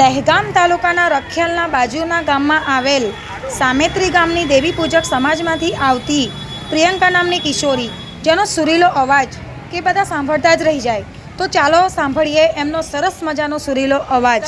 દહેગામ તાલુકાના રખિયાલના બાજુના ગામમાં આવેલ સામેત્રી ગામની દેવી પૂજક સમાજમાંથી આવતી પ્રિયંકા નામની કિશોરી, જેનો સુરીલો અવાજ કે બધા સાંભળતા જ રહી જાય. તો ચાલો સાંભળીએ એમનો સરસ મજાનો સુરીલો અવાજ.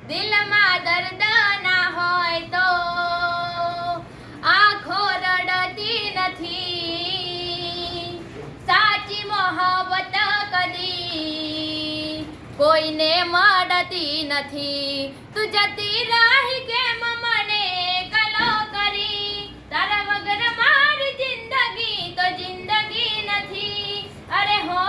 દિલમાં દર્દ ના હોય તો આંખો રડતી નથી. સાચી મોહબ્બત કદી કોઈને મળતી નથી. તું જતી રહી કેમ મને કલો કરી, તારા વગર મારી જિંદગી તો જિંદગી નથી. અરે હો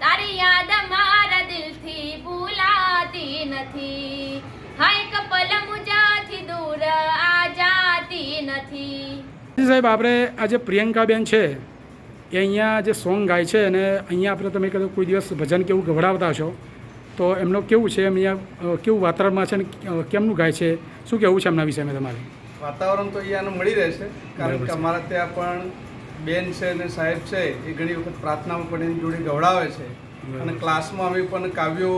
તારી યાદ મારા દિલથી ભૂલાતી નથી. હાય કપલ મુજાથી દૂર આ જાતી નથી. સાહેબ, આપણે આજે પ્રિયંકાબેન છે એ અહીંયા જે સોંગ ગાય છે અને અહીંયા આપણે તમે કદાચ કોઈ દિવસ ભજન કેવું ગવડાવતા છો તો એમનું કેવું છે, એમ અહીંયા કેવું વાતાવરણમાં છે અને કેમનું ગાય છે, શું કહેવું છે એમના વિષયમાં તમારે? વાતાવરણ તો અહીંયાનું મળી રહેશે, કારણ કે અમારા ત્યાં પણ બેન છે અને સાહેબ છે એ ઘણી વખત પ્રાર્થનામાં પણ એની જોડે ગવડાવે છે અને ક્લાસમાં અમે પણ કાવ્યો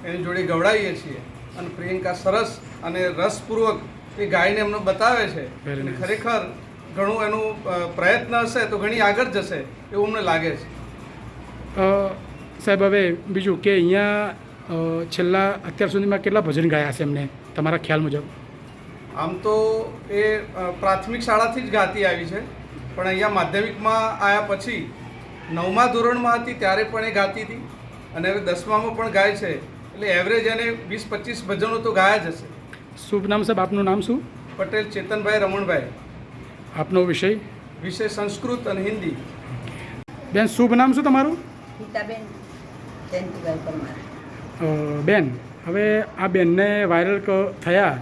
એની જોડે ગવડાવીએ છીએ. અને પ્રિયંકા સરસ અને રસપૂર્વક એ ગાયને એમને બતાવે છે. ખરેખર ઘણું એનું પ્રયત્ન હશે તો ઘણી આગળ જશે એવું અમને લાગે છે. સાહેબ, હવે બીજું કે અહીંયા છેલ્લા અત્યાર સુધીમાં કેટલા ભજન ગાયા છે એમને તમારા ખ્યાલ મુજબ? આમ તો એ પ્રાથમિક શાળાથી જ ગાતી આવી છે, પણ અહીંયા માધ્યમિકમાં આવ્યા પછી 9મા ધોરણમાં હતી ત્યારે પણ એ ગાતી હતી અને હવે 10મામાં પણ ગાય છે. એટલે એવરેજ એને 20-25 ભજનો તો ગાયા જ હશે. શુભ નામ સાહેબ, આપનું નામ શું? પટેલ ચેતનભાઈ રમણભાઈ. આપનો વિષય? વિષય સંસ્કૃત અને હિન્દી. બેન, શુભ નામ શું તમારું? ગીતાબેન જયંતિભાઈ પરમાર. બેન, હવે આ બેનને વાયરલ થયા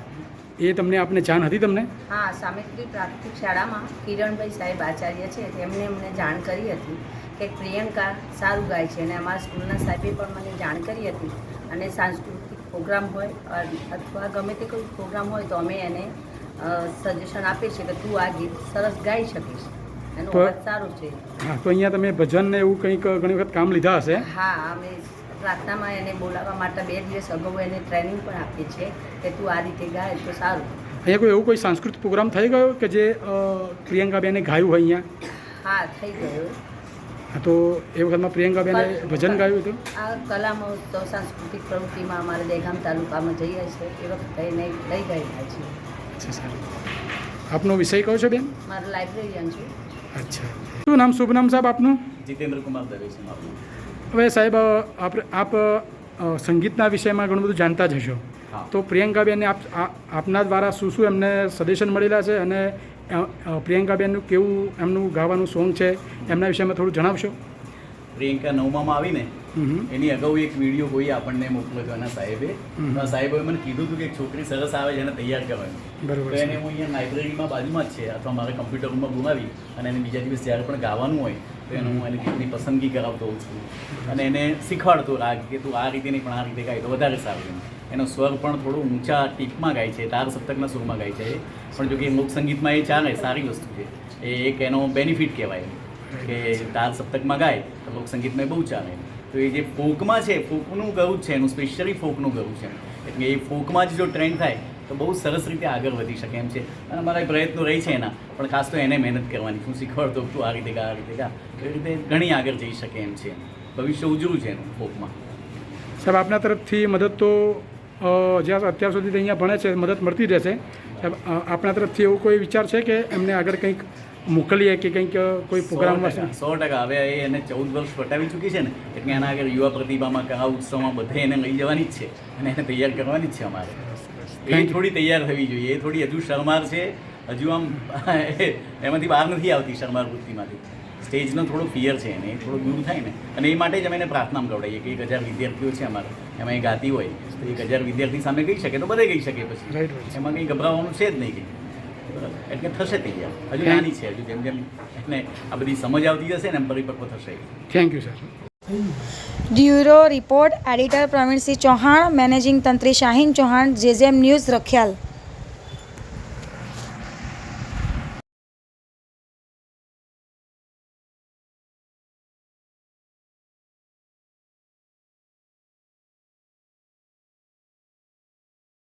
એ તમને આપને જાણ હતી તમને? હા, સામેત્રી પ્રાથમિક શાળામાં કિરણભાઈ સાહેબ આચાર્ય છે તેમને અમને જાણ કરી હતી કે પ્રિયંકા સારું ગાય છે અને અમારા સ્કૂલના સાહેબે પણ મને જાણ કરી હતી. અને સાંસ્કૃતિક પ્રોગ્રામ હોય અથવા ગમે તે કોઈ પ્રોગ્રામ હોય તો અમે એને સજેશન આપીએ છીએ કે તું આ ગીત સરસ ગાઈ શકીશ, એનો અવાજ સારો છે. હા, તો અહીંયા તમે ભજન ને એવું કંઈક ઘણી વખત કામ લીધા હશે? હા, અમે પ્રાર્થનામાં એને બોલાવવા માટે 2 દિવસ અગાઉ એને ટ્રેનિંગ પણ આપીએ છીએ કે તું આ રીતે ગાય તો સારું. અહીંયા કોઈ એવું કોઈ સાંસ્કૃતિક પ્રોગ્રામ થઈ ગયો કે જે પ્રિયંકાબેને ગાયું હોય અહીંયા? હા, થઈ ગયો. હા, તો એ વખતમાં પ્રિયંકાબેને ભજન ગાયું હતું? આ કલા મહોત્સવ સાંસ્કૃતિક પ્રવૃત્તિમાં અમારે દહેગામ તાલુકામાં જઈએ છીએ એ વખતે એને લઈ ગયેલા છીએ. અચ્છા, સારું. આપનો વિષય કયો છો બેન? મારું લાઇબ્રેરિયન છે. અચ્છા, શું નામ, શુભ નામ સાહેબ આપનું? જીતેન્દ્ર કુમાર દવે છે મારું. હવે સાહેબ, આપ સંગીતના વિષયમાં ઘણું બધું જાણતા જ હશો, તો પ્રિયંકાબેનને આપના દ્વારા શું શું એમને સજેશન મળેલા છે અને પ્રિયંકાબેનનું કેવું એમનું ગાવાનું સોંગ છે એમના વિષયમાં થોડું જણાવશો? પ્રિયંકા 9મામાં આવીને એની અગાઉ એક વિડીયો કોઈ આપણને મોકલ્યો હતો એના સાહેબે. તો સાહેબે મને કીધું હતું કે એક છોકરી સરસ આવે છે એને તૈયાર કરવાની. બરાબર. તો એને હું અહીંયા લાઇબ્રેરીમાં બાજુમાં જ છે અથવા મારા કમ્પ્યુટર રૂમમાં બોલાવી અને એને બીજા દિવસ જ્યારે પણ ગાવાનું હોય તો એને હું એને ગીતની પસંદગી કરાવતો હોઉં છું અને એને શીખવાડતો રાગ કે તું આ રીતે નહીં પણ આ રીતે ગાય તો વધારે સારું. એનો સ્વર પણ થોડું ઊંચા ટીપમાં ગાય છે, તાર સપ્તકના સુરમાં ગાય છે. પણ જો કે લોકસંગીતમાં એ ચાલે, સારી વસ્તુ છે. એ એક એનો બેનિફિટ કહેવાય કે તાર સપ્તકમાં ગાય તો લોકસંગીતમાં એ બહુ ચાલે. તો એ જે ફોકમાં છે, ફોકનું ગયું છે, એનું સ્પેશિયલી ફોકનું ગયું છે. એટલે એ ફોકમાં જ જો ટ્રેન્ડ થાય તો બહુ સરસ રીતે આગળ વધી શકે એમ છે. અને મારા પ્રયત્નો રહી છે એના, પણ ખાસ તો એને મહેનત કરવાની. હું શીખવાડતો તું આ રીતે ગા, આ રીતે ગા, એ રીતે ઘણી આગળ જઈ શકે એમ છે. ભવિષ્ય ઉજળું છે એનું ફોકમાં. સાહેબ આપના તરફથી મદદ તો જ્યાં અત્યાર સુધી તે અહીંયા ભણે છે મદદ મળતી રહેશે. સાહેબ આપણા તરફથી એવો કોઈ વિચાર છે કે એમને આગળ કંઈક મોકલીએ કે કંઈક કોઈ પ્રોગ્રામમાં? 100%. હવે એને 14 વર્ષ વટાવી ચૂકી છે ને, એટલે એના આગળ યુવા પ્રતિભામાં, કલા ઉત્સવમાં બધે એને લઈ જવાની જ છે અને એને તૈયાર કરવાની જ છે અમારે. એ થોડી તૈયાર થવી જોઈએ. એ થોડી હજુ શરમાર છે, હજુ આમ એમાંથી બહાર નથી આવતી શરમાર વૃત્તિમાંથી. સ્ટેજનો થોડો ફિયર છે એને, એ થોડો દૂર થાય ને, અને એ માટે જ અમે એને પ્રાર્થનામાં ગવડાવીએ કે 1000 વિદ્યાર્થીઓ છે અમારે, એમાં એ ગાતી હોય તો 1000 વિદ્યાર્થી સામે ગઈ શકે તો બધે ગઈ શકે. પછી એમાં કંઈ ગભરાવાનું છે જ નહીં કંઈ. એટલે થશે તૈયાર. હજુ નાની છે, હજુ જેમ જેમ એને આ બધી સમજ આવતી જશે ને એમ પરિપક્વ થશે. Thank you sir. Bureau report editor Pravinsinh Chauhan, managing તંત્રી શાહીન ચૌહાણ, જેજેમ ન્યૂઝ રખિયાલ.